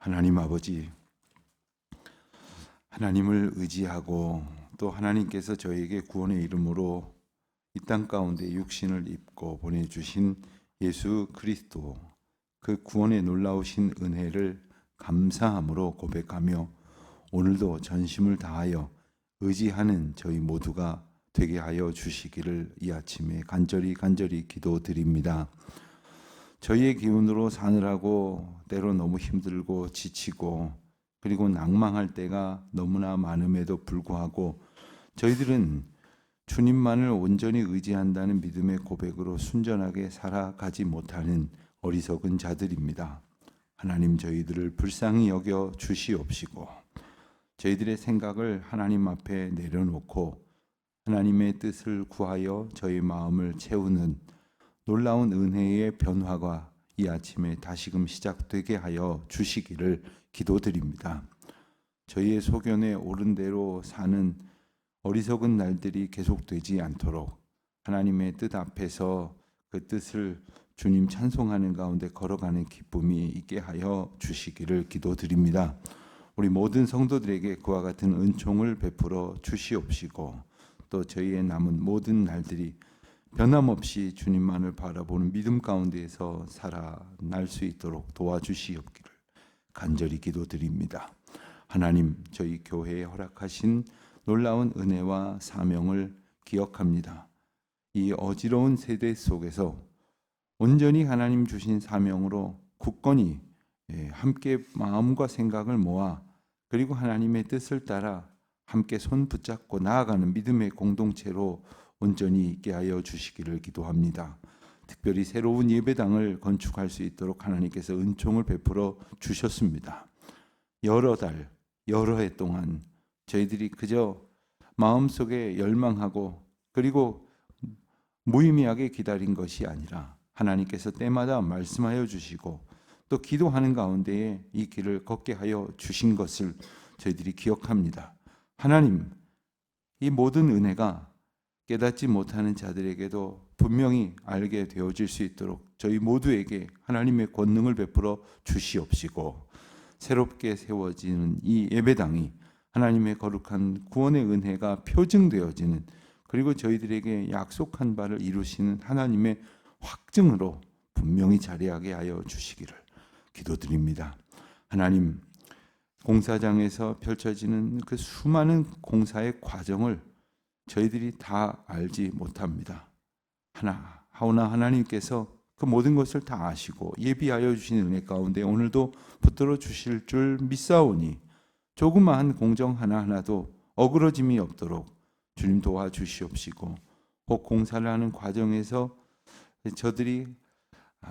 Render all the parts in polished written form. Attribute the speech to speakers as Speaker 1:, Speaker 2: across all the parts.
Speaker 1: 하나님 아버지, 하나님을 의지하고 또 하나님께서 저에게 구원의 이름으로 이 땅 가운데 육신을 입고 보내주신 예수 그리스도, 그 구원의 놀라우신 은혜를 감사함으로 고백하며 오늘도 전심을 다하여 의지하는 저희 모두가 되게 하여 주시기를 이 아침에 간절히 기도드립니다. 저희의 기운으로 사느라고 때로 너무 힘들고 지치고 그리고 낭망할 때가 너무나 많음에도 불구하고 저희들은 주님만을 온전히 의지한다는 믿음의 고백으로 순전하게 살아가지 못하는 어리석은 자들입니다. 하나님, 저희들을 불쌍히 여겨 주시옵시고 저희들의 생각을 하나님 앞에 내려놓고 하나님의 뜻을 구하여 저희 마음을 채우는 놀라운 은혜의 변화가 이 아침에 다시금 시작되게 하여 주시기를 기도드립니다. 저희의 소견에 옳은 대로 사는 어리석은 날들이 계속되지 않도록 하나님의 뜻 앞에서 그 뜻을 주님 찬송하는 가운데 걸어가는 기쁨이 있게 하여 주시기를 기도드립니다. 우리 모든 성도들에게 그와 같은 은총을 베풀어 주시옵시고 또 저희의 남은 모든 날들이 변함없이 주님만을 바라보는 믿음 가운데에서 살아날 수 있도록 도와주시옵기를 간절히 기도드립니다. 하나님, 저희 교회에 허락하신 놀라운 은혜와 사명을 기억합니다. 이 어지러운 세대 속에서 온전히 하나님 주신 사명으로 굳건히 함께 마음과 생각을 모아 그리고 하나님의 뜻을 따라 함께 손 붙잡고 나아가는 믿음의 공동체로 온전히 있게 하여 주시기를 기도합니다. 특별히 새로운 예배당을 건축할 수 있도록 하나님께서 은총을 베풀어 주셨습니다. 여러 달, 여러 해 동안 저희들이 그저 마음속에 열망하고 그리고 무의미하게 기다린 것이 아니라 하나님께서 때마다 말씀하여 주시고 또 기도하는 가운데에 이 길을 걷게 하여 주신 것을 저희들이 기억합니다. 하나님, 이 모든 은혜가 깨닫지 못하는 자들에게도 분명히 알게 되어질 수 있도록 저희 모두에게 하나님의 권능을 베풀어 주시옵시고 새롭게 세워지는 이 예배당이 하나님의 거룩한 구원의 은혜가 표징되어지는 그리고 저희들에게 약속한 바를 이루시는 하나님의 확증으로 분명히 자리하게 하여 주시기를 기도드립니다. 하나님, 공사장에서 펼쳐지는 그 수많은 공사의 과정을 저희들이 다 알지 못합니다. 하오나 하나님께서 그 모든 것을 다 아시고 예비하여 주신 은혜 가운데 오늘도 붙들어 주실 줄 믿사오니 조그마한 공정 하나하나도 어그러짐이 없도록 주님 도와주시옵시고 혹 공사를 하는 과정에서 저들이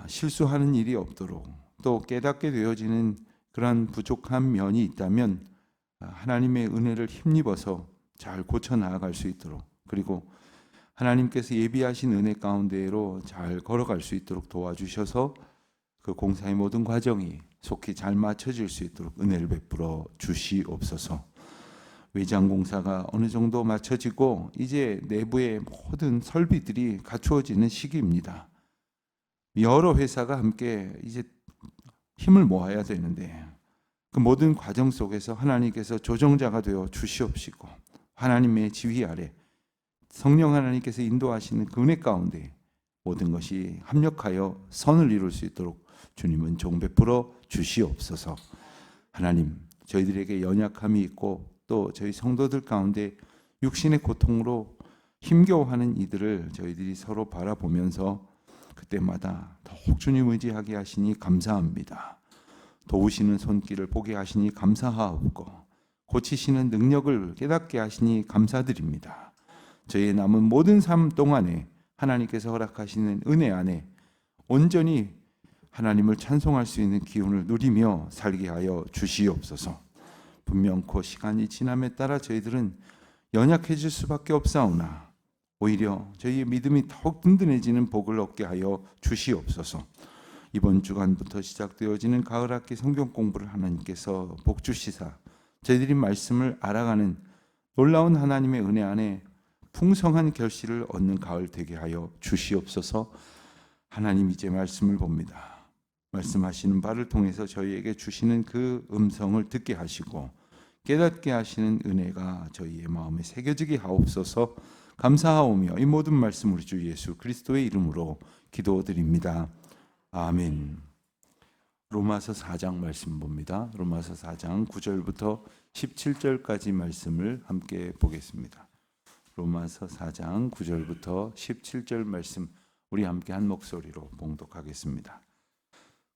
Speaker 1: 실수하는 일이 없도록 또 깨닫게 되어지는 그러한 부족한 면이 있다면 하나님의 은혜를 힘입어서 잘 고쳐 나아갈 수 있도록 그리고 하나님께서 예비하신 은혜 가운데로 잘 걸어갈 수 있도록 도와주셔서 그 공사의 모든 과정이 속히 잘 맞춰질 수 있도록 은혜를 베풀어 주시옵소서. 외장 공사가 어느 정도 맞춰지고 이제 내부의 모든 설비들이 갖추어지는 시기입니다. 여러 회사가 함께 이제 힘을 모아야 되는데 그 모든 과정 속에서 하나님께서 조정자가 되어 주시옵시고 하나님의 지휘 아래 성령 하나님께서 인도하시는 그 은혜 가운데 모든 것이 합력하여 선을 이룰 수 있도록 주님은 종 베풀어 주시옵소서. 하나님, 저희들에게 연약함이 있고 또 저희 성도들 가운데 육신의 고통으로 힘겨워하는 이들을 저희들이 서로 바라보면서 그때마다 더욱 주님 의지하게 하시니 감사합니다. 도우시는 손길을 보게 하시니 감사하옵고 고치시는 능력을 깨닫게 하시니 감사드립니다. 저희의 남은 모든 삶 동안에 하나님께서 허락하시는 은혜 안에 온전히 하나님을 찬송할 수 있는 기운을 누리며 살게 하여 주시옵소서. 분명코 시간이 지남에 따라 저희들은 연약해질 수밖에 없사오나 오히려 저희의 믿음이 더욱 든든해지는 복을 얻게 하여 주시옵소서. 이번 주간부터 시작되어지는 가을학기 성경 공부를 하나님께서 복 주시사 저희들이 말씀을 알아가는 놀라운 하나님의 은혜 안에 풍성한 결실을 얻는 가을 되게 하여 주시옵소서. 하나님, 이제 말씀을 봅니다. 말씀하시는 바를 통해서 저희에게 주시는 그 음성을 듣게 하시고 깨닫게 하시는 은혜가 저희의 마음에 새겨지게 하옵소서. 감사하오며 이 모든 말씀 우리 주 예수 그리스도의 이름으로 기도드립니다. 아멘. 로마서 4장 말씀 봅니다. 로마서 4장 9절부터 17절까지 말씀을 함께 보겠습니다. 로마서 4장 9절부터 17절 말씀 우리 함께 한 목소리로 봉독하겠습니다.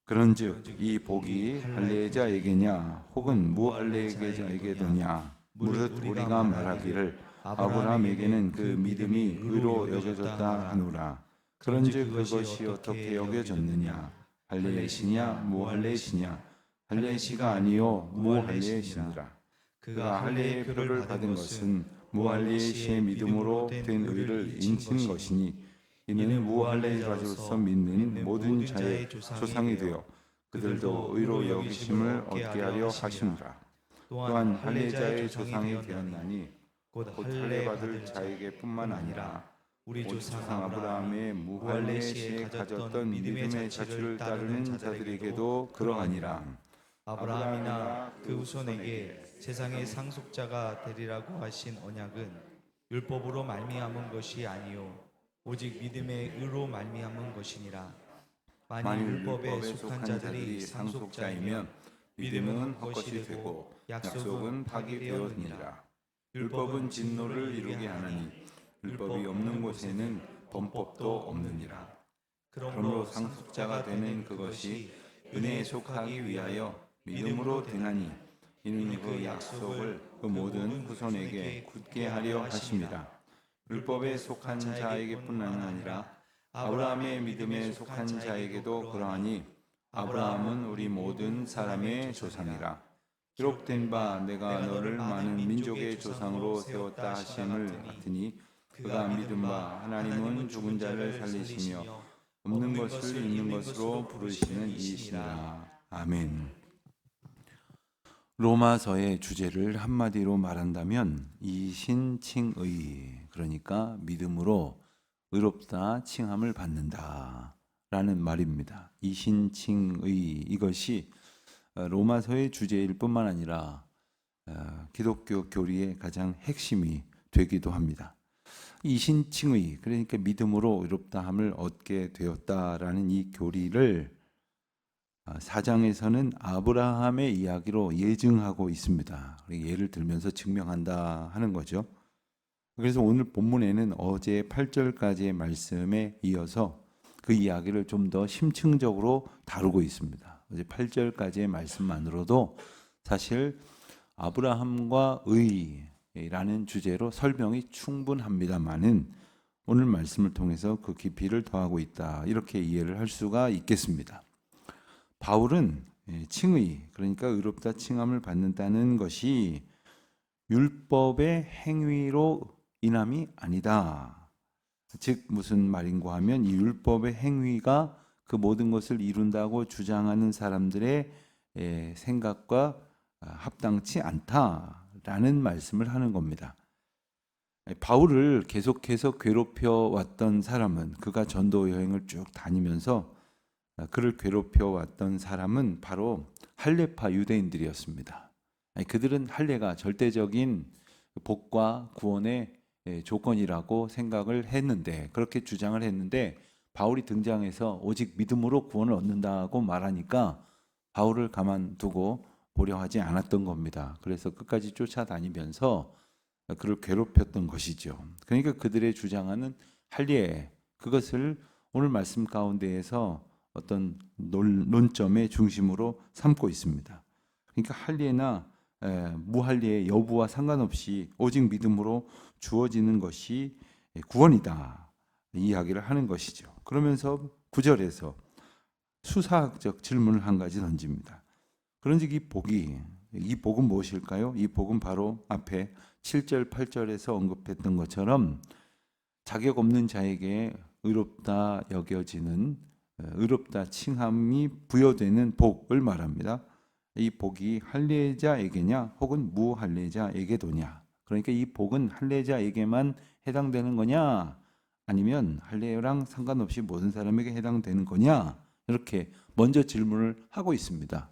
Speaker 1: 그런즉 이 복이 할례자에게냐 혹은 무할례자에게도냐 무릇 우리가 말하기를 아브라함에게는 그 믿음이 의로 여겨졌다 하노라. 그런즉 그것이 어떻게 여겨졌느냐 할례시냐 무할례시냐 할례시가 아니요 무할례시니라. 그가 할례의 표를 받은 것은 무할례시의 믿음으로 된 의를 인친 것이니 이는 무할례자로서 믿는 모든 자의 조상이 되어 그들도 의로 여기심을 얻게 하려 하시니라. 또한 할례자의 조상이 되었나니 곧 할례 받을 자에게뿐만 아니라 우리 조상 아브라함의 무할례시에 가졌던 믿음의 자취를 따르는 자들에게도 그러하니라.
Speaker 2: 아브라함이나 그 후손에게 세상의 상속자가 되리라고 하신 언약은 율법으로 말미암은 것이 아니요 오직 믿음의 의로 말미암은 것이니라. 만일 율법에 속한 자들이 상속자이면 믿음은 헛것이 되고 약속은 파기되었느니라.
Speaker 1: 율법은 진노를 이루게 하나니 율법이 없는 곳에는 범법도 없느니라. 그러므로 상속자가 되는 그것이 은혜에 속하기 위하여 믿음으로 되나니 이는 그 약속을 그 모든 후손에게 굳게 하려 하심이라. 율법에 속한 자에게뿐 아니라 아브라함의 믿음에 속한 자에게도 그러하니 아브라함은 우리 모든 사람의 조상이라. 기록된 바 내가 너를 많은 민족의 조상으로 세웠다 하심을 같으니 그가 믿은 바 하나님은 죽은 자를 살리시며 없는 것을 있는 것으로 부르시는 이시니라. 아멘. 로마서의 주제를 한마디로 말한다면 이신칭의, 그러니까 믿음으로 의롭다 칭함을 받는다 라는 말입니다. 이신칭의, 이것이 로마서의 주제일 뿐만 아니라 기독교 교리의 가장 핵심이 되기도 합니다. 이신칭의, 그러니까 믿음으로 의롭다함을 얻게 되었다라는 이 교리를 4장에서는 아브라함의 이야기로 예증하고 있습니다. 예를 들면서 증명한다 하는 거죠. 그래서 오늘 본문에는 어제 8절까지의 말씀에 이어서 그 이야기를 좀 더 심층적으로 다루고 있습니다. 어제 8절까지의 말씀만으로도 사실 아브라함과 의라는 주제로 설명이 충분합니다만은 오늘 말씀을 통해서 그 깊이를 더하고 있다, 이렇게 이해를 할 수가 있겠습니다. 바울은 칭의, 그러니까 의롭다 칭함을 받는다는 것이 율법의 행위로 인함이 아니다. 즉 무슨 말인가 하면 이 율법의 행위가 그 모든 것을 이룬다고 주장하는 사람들의 생각과 합당치 않다라는 말씀을 하는 겁니다. 바울을 계속해서 괴롭혀 왔던 사람은, 그가 전도 여행을 쭉 다니면서 그를 괴롭혀 왔던 사람은 바로 할례파 유대인들이었습니다. 그들은 할례가 절대적인 복과 구원의 조건이라고 생각을 했는데, 그렇게 주장을 했는데, 바울이 등장해서 오직 믿음으로 구원을 얻는다고 말하니까 바울을 가만두고 보려 하지 않았던 겁니다. 그래서 끝까지 쫓아다니면서 그를 괴롭혔던 것이죠. 그러니까 그들의 주장하는 할례, 그것을 오늘 말씀 가운데에서 어떤 논점의 중심으로 삼고 있습니다. 그러니까 할례나 무할례의 여부와 상관없이 오직 믿음으로 주어지는 것이 구원이다, 이 이야기를 하는 것이죠. 그러면서 9절에서 수사학적 질문을 한 가지 던집니다. 그런즉 이 복은 무엇일까요? 이 복은 바로 앞에 7절, 8절에서 언급했던 것처럼 자격 없는 자에게 의롭다 여겨지는, 의롭다 칭함이 부여되는 복을 말합니다. 이 복이 할례자에게냐 혹은 무할례자에게도냐, 그러니까 이 복은 할례자에게만 해당되는 거냐 아니면 할례랑 상관없이 모든 사람에게 해당되는 거냐, 이렇게 먼저 질문을 하고 있습니다.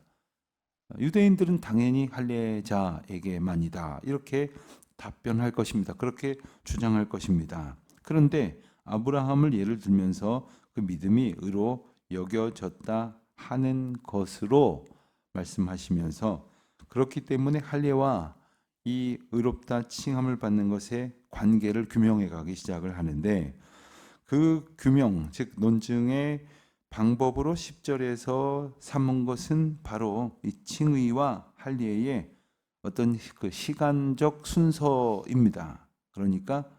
Speaker 1: 유대인들은 당연히 할례자에게만이다 이렇게 답변할 것입니다. 그렇게 주장할 것입니다. 그런데 아브라함을 예를 들면서 그 믿음이 의로 여겨졌다 하는 것으로 말씀하시면서, 그렇기 때문에 할례와 이 의롭다 칭함을 받는 것의 관계를 규명해 가기 시작을 하는데, 그 규명, 즉 논증의 방법으로 10절에서 삼은 것은 바로 이 칭의와 할례의 어떤 그 시간적 순서입니다. 그러니까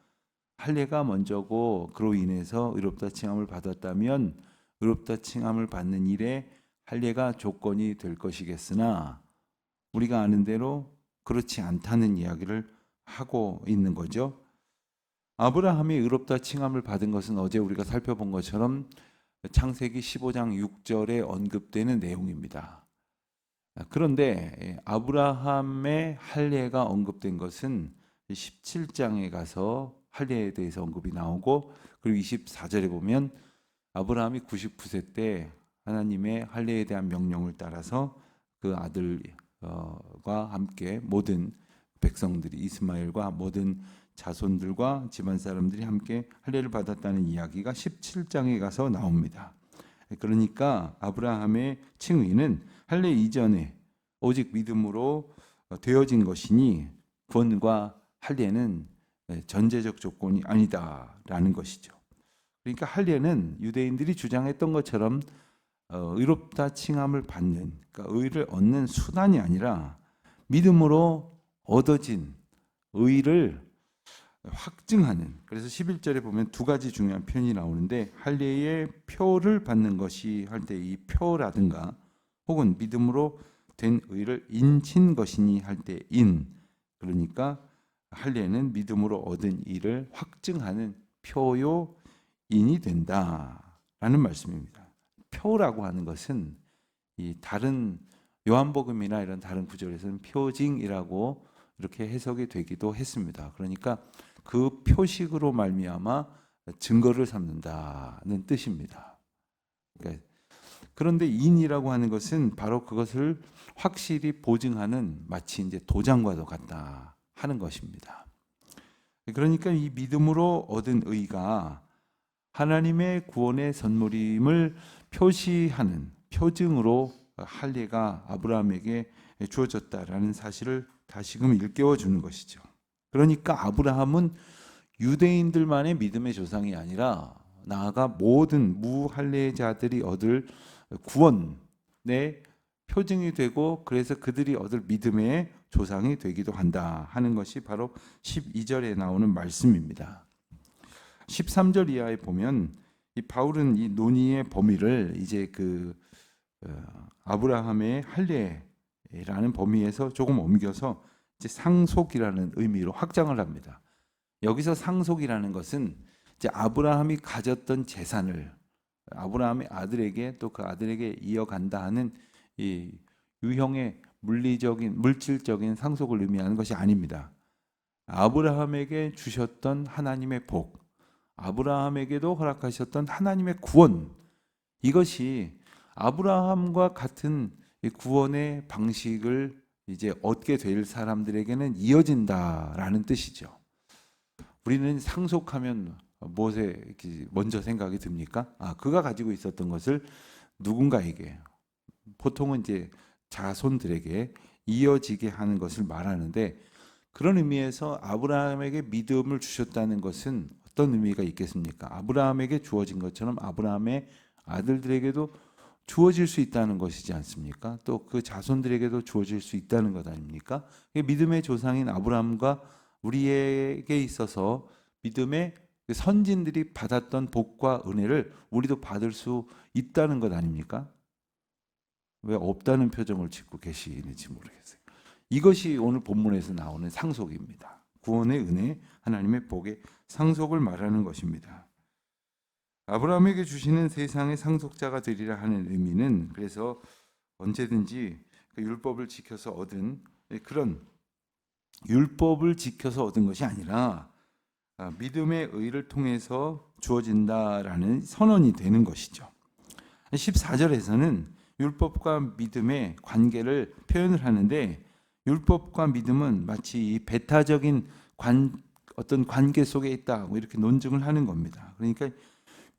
Speaker 1: 할례가 먼저고 그로 인해서 의롭다 칭함을 받았다면 의롭다 칭함을 받는 일에 할례가 조건이 될 것이겠으나, 우리가 아는 대로 그렇지 않다는 이야기를 하고 있는 거죠. 아브라함이 의롭다 칭함을 받은 것은 어제 우리가 살펴본 것처럼 창세기 15장 6절에 언급되는 내용입니다. 그런데 아브라함의 할례가 언급된 것은 17장에 가서 할례에 대해서 언급이 나오고, 그리고 24절에 보면 아브라함이 99세 때 하나님의 할례에 대한 명령을 따라서 그 아들과 함께 모든 백성들이, 이스마엘과 모든 자손들과 집안 사람들이 함께 할례를 받았다는 이야기가 17장에 가서 나옵니다. 그러니까 아브라함의 칭의는 할례 이전에 오직 믿음으로 되어진 것이니 구원과 할례는 전제적 조건이 아니다라는 것이죠. 그러니까 할례는 유대인들이 주장했던 것처럼 의롭다 칭함을 받는, 그러니까 의를 얻는 수단이 아니라 믿음으로 얻어진 의를 확증하는, 그래서 11절에 보면 두 가지 중요한 표현이 나오는데, 할례의 표를 받는 것이 할 때 이 표라든가 혹은 믿음으로 된 의를 인친 것이니 할 때 인, 그러니까 할례는 믿음으로 얻은 일을 확증하는 표요인이 된다라는 말씀입니다. 표라고 하는 것은 이 다른 요한복음이나 이런 다른 구절에서는 표징이라고 이렇게 해석이 되기도 했습니다. 그러니까 그 표식으로 말미암아 증거를 삼는다는 뜻입니다. 그런데 인이라고 하는 것은 바로 그것을 확실히 보증하는, 마치 이제 도장과도 같다 하는 것입니다. 그러니까 이 믿음으로 얻은 의가 하나님의 구원의 선물임을 표시하는 표징으로 할례가 아브라함에게 주어졌다라는 사실을 다시금 일깨워 주는 것이죠. 그러니까 아브라함은 유대인들만의 믿음의 조상이 아니라 나아가 모든 무할례자들이 얻을 구원의 표징이 되고, 그래서 그들이 얻을 믿음의 조상이 되기도 한다 하는 것이 바로 12절에 나오는 말씀입니다. 13절 이하에 보면 이 바울은 이 논의의 범위를 이제 아브라함의 할례라는 범위에서 조금 옮겨서 이제 상속이라는 의미로 확장을 합니다. 여기서 상속이라는 것은 이제 아브라함이 가졌던 재산을 아브라함의 아들에게, 또 그 아들에게 이어간다 하는 이 유형의 물질적인 상속을 의미하는 것이 아닙니다. 아브라함에게 주셨던 하나님의 복, 아브라함에게도 허락하셨던 하나님의 구원, 이것이 아브라함과 같은 구원의 방식을 이제 얻게 될 사람들에게는 이어진다라는 뜻이죠. 우리는 상속하면 무엇에 먼저 생각이 듭니까? 그가 가지고 있었던 것을 누군가에게, 보통은 이제 자손들에게 이어지게 하는 것을 말하는데, 그런 의미에서 아브라함에게 믿음을 주셨다는 것은 어떤 의미가 있겠습니까? 아브라함에게 주어진 것처럼 아브라함의 아들들에게도 주어질 수 있다는 것이지 않습니까? 또 그 자손들에게도 주어질 수 있다는 것 아닙니까? 믿음의 조상인 아브라함과 우리에게 있어서 믿음의 선진들이 받았던 복과 은혜를 우리도 받을 수 있다는 것 아닙니까? 왜 없다는 표정을 짓고 계시는지 모르겠어요. 이것이 오늘 본문에서 나오는 상속입니다. 구원의 은혜, 하나님의 복의 상속을 말하는 것입니다. 아브라함에게 주시는 세상의 상속자가 되리라 하는 의미는, 그래서 언제든지 그 율법을 지켜서 얻은 그런 율법을 지켜서 얻은 것이 아니라 믿음의 의를 통해서 주어진다라는 선언이 되는 것이죠. 14절에서는 율법과 믿음의 관계를 표현을 하는데, 율법과 믿음은 마치 이 배타적인 어떤 관계 속에 있다고 이렇게 논증을 하는 겁니다. 그러니까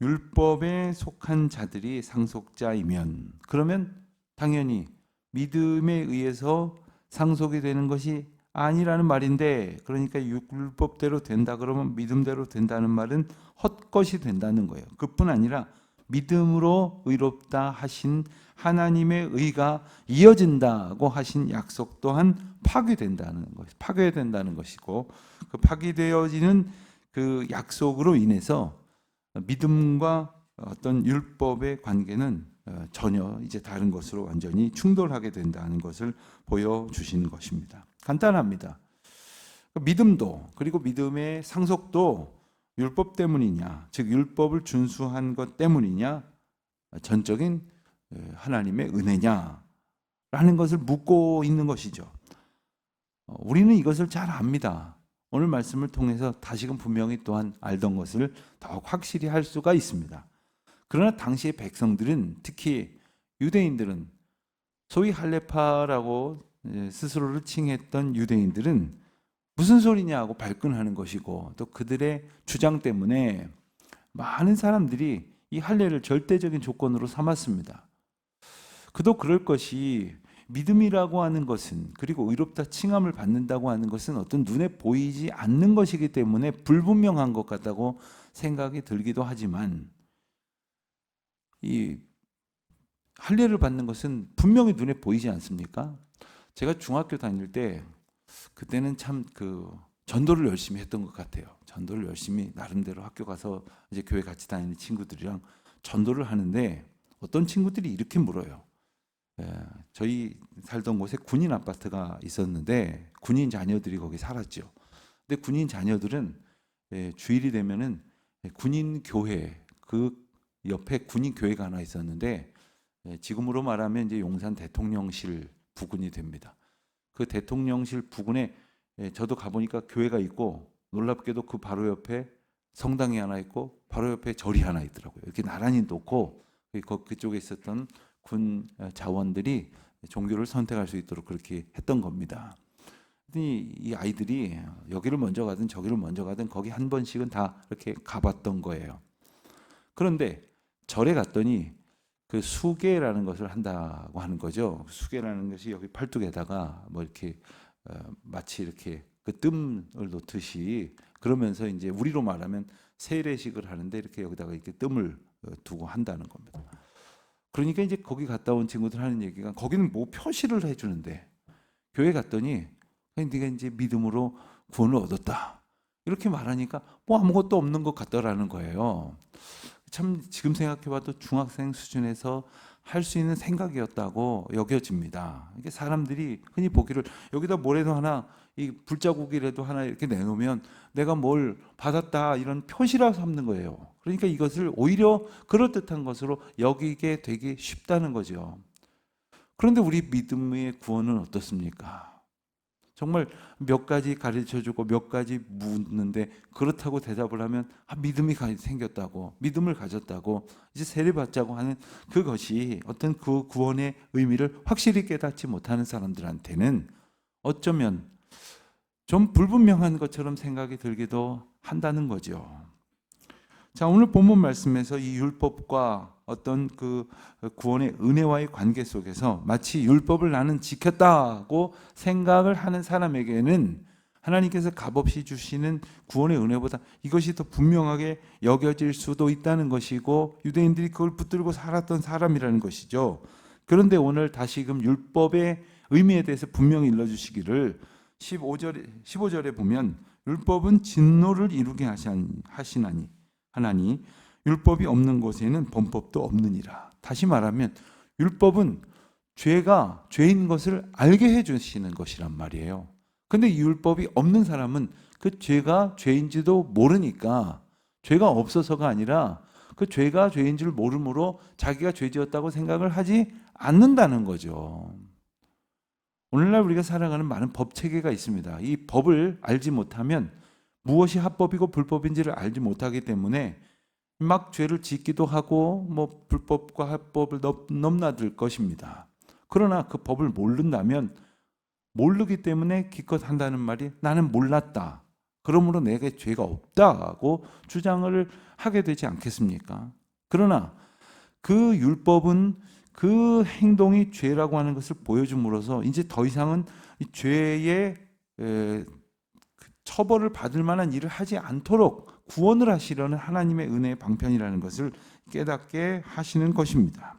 Speaker 1: 율법에 속한 자들이 상속자이면, 그러면 당연히 믿음에 의해서 상속이 되는 것이 아니라는 말인데, 그러니까 율법대로 된다 그러면 믿음대로 된다는 말은 헛것이 된다는 거예요. 그뿐 아니라 믿음으로 의롭다 하신 하나님의 의가 이어진다고 하신 약속 또한 파괴된다는 것이고, 그 파괴되어지는 그 약속으로 인해서 믿음과 어떤 율법의 관계는 전혀 이제 다른 것으로 완전히 충돌하게 된다는 것을 보여주시는 것입니다. 간단합니다. 믿음도, 그리고 믿음의 상속도 율법 때문이냐, 즉 율법을 준수한 것 때문이냐, 전적인 하나님의 은혜냐라는 것을 묻고 있는 것이죠. 우리는 이것을 잘 압니다. 오늘 말씀을 통해서 다시금 분명히 또한 알던 것을 더욱 확실히 할 수가 있습니다. 그러나 당시의 백성들은, 특히 유대인들은, 소위 할레파라고 스스로를 칭했던 유대인들은 무슨 소리냐고 발끈하는 것이고, 또 그들의 주장 때문에 많은 사람들이 이 할례를 절대적인 조건으로 삼았습니다. 그도 그럴 것이, 믿음이라고 하는 것은, 그리고 의롭다 칭함을 받는다고 하는 것은 어떤 눈에 보이지 않는 것이기 때문에 불분명한 것 같다고 생각이 들기도 하지만, 이 할례를 받는 것은 분명히 눈에 보이지 않습니까? 제가 중학교 다닐 때, 그때는 참 전도를 열심히 했던 것 같아요. 전도를 열심히 나름대로 학교 가서 이제 교회 같이 다니는 친구들이랑 전도를 하는데, 어떤 친구들이 이렇게 물어요. 저희 살던 곳에 군인 아파트가 있었는데 군인 자녀들이 거기 살았죠. 근데 군인 자녀들은 주일이 되면은 군인 교회, 그 옆에 군인 교회가 하나 있었는데, 지금으로 말하면 이제 용산 대통령실 부근이 됩니다. 그 대통령실 부근에 저도 가보니까 교회가 있고, 놀랍게도 그 바로 옆에 성당이 하나 있고 바로 옆에 절이 하나 있더라고요. 이렇게 나란히 놓고 그쪽에 있었던 군 자원들이 종교를 선택할 수 있도록 그렇게 했던 겁니다. 이 아이들이 여기를 먼저 가든 저기를 먼저 가든 거기 한 번씩은 다 이렇게 가봤던 거예요. 그런데 절에 갔더니 그 수계라는 것을 한다고 하는 거죠. 수계라는 것이 여기 팔뚝에다가 뭐 이렇게 마치 이렇게 그 뜸을 놓듯이, 그러면서 이제 우리로 말하면 세례식을 하는데 이렇게 여기다가 이렇게 뜸을 두고 한다는 겁니다. 그러니까 이제 거기 갔다 온 친구들 하는 얘기가, 거기는 뭐 표시를 해주는데 교회 갔더니 네가 이제 믿음으로 구원을 얻었다 이렇게 말하니까 뭐 아무것도 없는 것 같더라는 거예요. 참 지금 생각해봐도 중학생 수준에서 할 수 있는 생각이었다고 여겨집니다. 이게 사람들이 흔히 보기를, 여기다 뭐라도 하나, 이 불자국이라도 하나 이렇게 내놓으면 내가 뭘 받았다 이런 표시라고 삼는 거예요. 그러니까 이것을 오히려 그럴듯한 것으로 여기게 되기 쉽다는 거죠. 그런데 우리 믿음의 구원은 어떻습니까? 정말 몇 가지 가르쳐주고 몇 가지 묻는데, 그렇다고 대답을 하면 믿음이 생겼다고, 믿음을 가졌다고, 이제 세례받자고 하는 그것이 어떤 그 구원의 의미를 확실히 깨닫지 못하는 사람들한테는 어쩌면 좀 불분명한 것처럼 생각이 들기도 한다는 거죠. 자, 오늘 본문 말씀에서 이 율법과 어떤 그 구원의 은혜와의 관계 속에서 마치 율법을 나는 지켰다고 생각을 하는 사람에게는 하나님께서 값없이 주시는 구원의 은혜보다 이것이 더 분명하게 여겨질 수도 있다는 것이고, 유대인들이 그걸 붙들고 살았던 사람이라는 것이죠. 그런데 오늘 다시금 율법의 의미에 대해서 분명히 일러주시기를 15절에 보면, 율법은 진노를 이루게 하시나니 하나니 율법이 없는 곳에는 범법도 없느니라. 다시 말하면 율법은 죄가 죄인 것을 알게 해주시는 것이란 말이에요. 근데 이 율법이 없는 사람은 그 죄가 죄인지도 모르니까, 죄가 없어서가 아니라 그 죄가 죄인 줄 모르므로 자기가 죄지었다고 생각을 하지 않는다는 거죠. 오늘날 우리가 살아가는 많은 법 체계가 있습니다. 이 법을 알지 못하면 무엇이 합법이고 불법인지를 알지 못하기 때문에 막 죄를 짓기도 하고 뭐 불법과 합법을 넘나들 것입니다. 그러나 그 법을 모른다면 모르기 때문에 기껏 한다는 말이 나는 몰랐다. 그러므로 내게 죄가 없다고 주장을 하게 되지 않겠습니까? 그러나 그 율법은 그 행동이 죄라고 하는 것을 보여줌으로써 이제 더 이상은 이 죄의 처벌을 받을 만한 일을 하지 않도록 구원을 하시려는 하나님의 은혜의 방편이라는 것을 깨닫게 하시는 것입니다.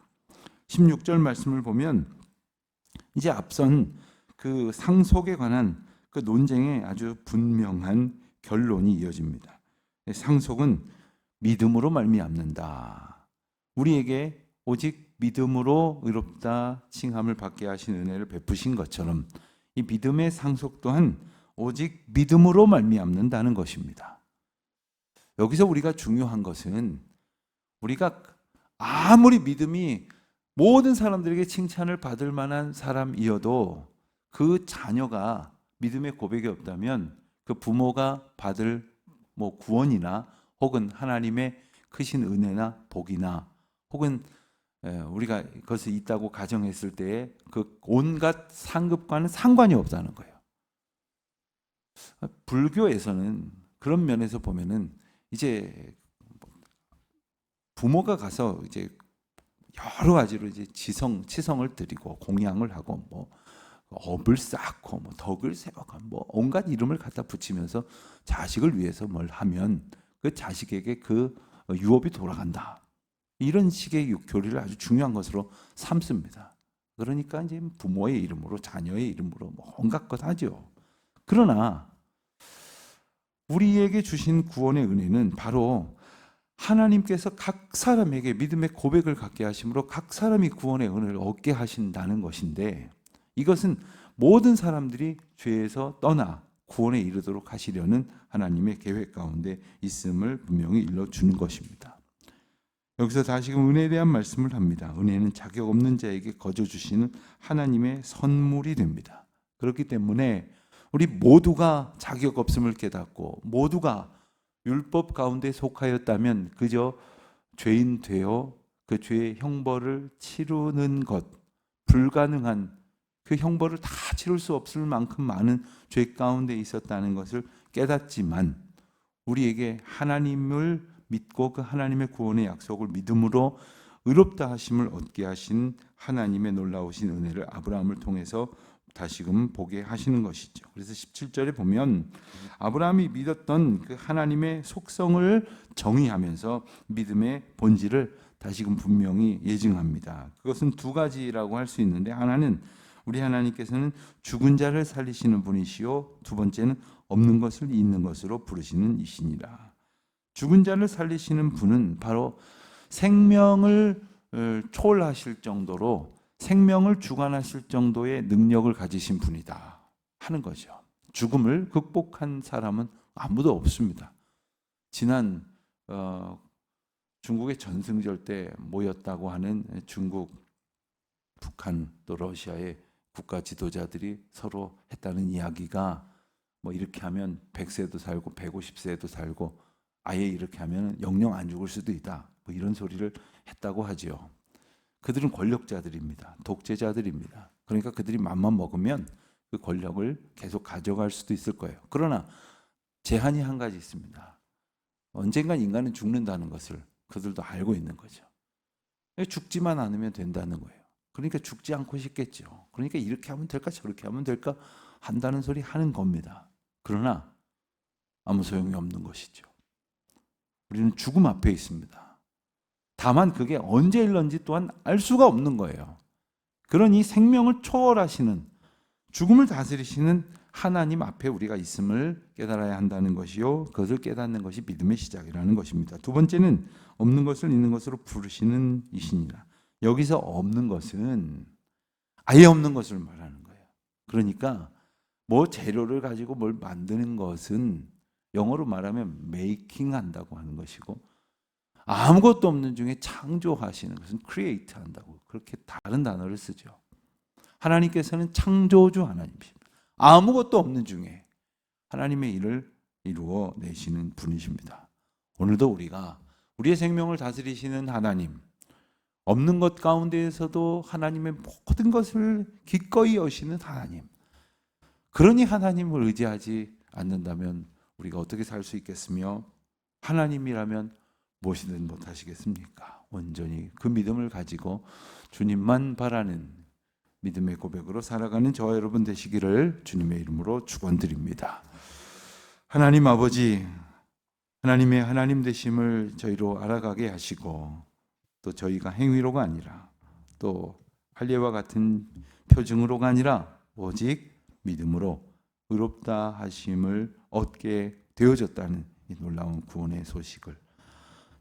Speaker 1: 16절 말씀을 보면 이제 앞선 그 상속에 관한 그 논쟁에 아주 분명한 결론이 이어집니다. 상속은 믿음으로 말미암는다. 우리에게 오직 믿음으로 의롭다 칭함을 받게 하신 은혜를 베푸신 것처럼 이 믿음의 상속 또한 오직 믿음으로 말미암는다는 것입니다. 여기서 우리가 중요한 것은 우리가 아무리 믿음이 모든 사람들에게 칭찬을 받을 만한 사람이어도 그 자녀가 믿음의 고백이 없다면 그 부모가 받을 뭐 구원이나 혹은 하나님의 크신 은혜나 복이나 혹은 우리가 그것이 있다고 가정했을 때에 그 온갖 상급과는 상관이 없다는 거예요. 불교에서는 그런 면에서 보면은 이제 부모가 가서 이제 여러 가지로 이제 치성을 드리고 공양을 하고 뭐 업을 쌓고 뭐 덕을 세워가 뭐 온갖 이름을 갖다 붙이면서 자식을 위해서 뭘 하면 그 자식에게 그 유업이 돌아간다. 이런 식의 교리를 아주 중요한 것으로 삼습니다. 그러니까 이제 부모의 이름으로 자녀의 이름으로 뭐 온갖 것 하죠. 그러나 우리에게 주신 구원의 은혜는 바로 하나님께서 각 사람에게 믿음의 고백을 갖게 하심으로 각 사람이 구원의 은혜를 얻게 하신다는 것인데 이것은 모든 사람들이 죄에서 떠나 구원에 이르도록 하시려는 하나님의 계획 가운데 있음을 분명히 일러주는 것입니다. 여기서 다시금 은혜에 대한 말씀을 합니다. 은혜는 자격 없는 자에게 거저 주시는 하나님의 선물이 됩니다. 그렇기 때문에 우리 모두가 자격 없음을 깨닫고 모두가 율법 가운데 속하였다면 그저 죄인 되어 그 죄의 형벌을 치르는 것, 불가능한 그 형벌을 다 치를 수 없을 만큼 많은 죄 가운데 있었다는 것을 깨닫지만 우리에게 하나님을 믿고 그 하나님의 구원의 약속을 믿음으로 의롭다 하심을 얻게 하신 하나님의 놀라우신 은혜를 아브라함을 통해서 다시금 보게 하시는 것이죠. 그래서 17절에 보면 아브라함이 믿었던 그 하나님의 속성을 정의하면서 믿음의 본질을 다시금 분명히 예증합니다. 그것은 두 가지라고 할 수 있는데 하나는 우리 하나님께서는 죽은 자를 살리시는 분이시요 두 번째는 없는 것을 있는 것으로 부르시는 이시니라. 죽은 자를 살리시는 분은 바로 생명을 초월하실 정도로 생명을 주관하실 정도의 능력을 가지신 분이다 하는 거죠. 죽음을 극복한 사람은 아무도 없습니다. 지난 중국의 전승절 때 모였다고 하는 중국, 북한 또 러시아의 국가 지도자들이 서로 했다는 이야기가 뭐 이렇게 하면 100세도 살고 150세도 살고 아예 이렇게 하면 영영 안 죽을 수도 있다. 뭐 이런 소리를 했다고 하죠. 그들은 권력자들입니다. 독재자들입니다. 그러니까 그들이 맘만 먹으면 그 권력을 계속 가져갈 수도 있을 거예요. 그러나 제한이 한 가지 있습니다. 언젠간 인간은 죽는다는 것을 그들도 알고 있는 거죠. 죽지만 않으면 된다는 거예요. 그러니까 죽지 않고 싶겠죠. 그러니까 이렇게 하면 될까 저렇게 하면 될까 한다는 소리 하는 겁니다. 그러나 아무 소용이 없는 것이죠. 우리는 죽음 앞에 있습니다. 다만 그게 언제 일는지 또한 알 수가 없는 거예요. 그러니 생명을 초월하시는 죽음을 다스리시는 하나님 앞에 우리가 있음을 깨달아야 한다는 것이요. 그것을 깨닫는 것이 믿음의 시작이라는 것입니다. 두 번째는 없는 것을 있는 것으로 부르시는 이시니라. 여기서 없는 것은 아예 없는 것을 말하는 거예요. 그러니까 뭐 재료를 가지고 뭘 만드는 것은 영어로 말하면 making 한다고 하는 것이고 아무것도 없는 중에 창조하시는 것은 create 한다고 그렇게 다른 단어를 쓰죠. 하나님께서는 창조주 하나님이십니다. 아무것도 없는 중에 하나님의 일을 이루어 내시는 분이십니다. 오늘도 우리가 우리의 생명을 다스리시는 하나님, 없는 것 가운데에서도 하나님의 모든 것을 기꺼이 여시는 하나님, 그러니 하나님을 의지하지 않는다면 우리가 어떻게 살 수 있겠으며, 하나님이라면 무엇이든 못하시겠습니까? 온전히 그 믿음을 가지고 주님만 바라는 믿음의 고백으로 살아가는 저와 여러분 되시기를 주님의 이름으로 축원드립니다. 하나님 아버지, 하나님의 하나님 되심을 저희로 알아가게 하시고, 또 저희가 행위로가 아니라 또 할례와 같은 표징으로가 아니라 오직 믿음으로 의롭다 하심을 얻게 되어졌다는 이 놀라운 구원의 소식을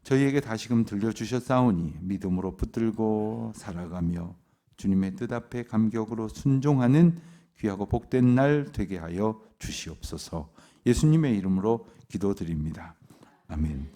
Speaker 1: 저희에게 다시금 들려주셨사오니 믿음으로 붙들고 살아가며 주님의 뜻 앞에 감격으로 순종하는 귀하고 복된 날 되게 하여 주시옵소서. 예수님의 이름으로 기도드립니다. 아멘.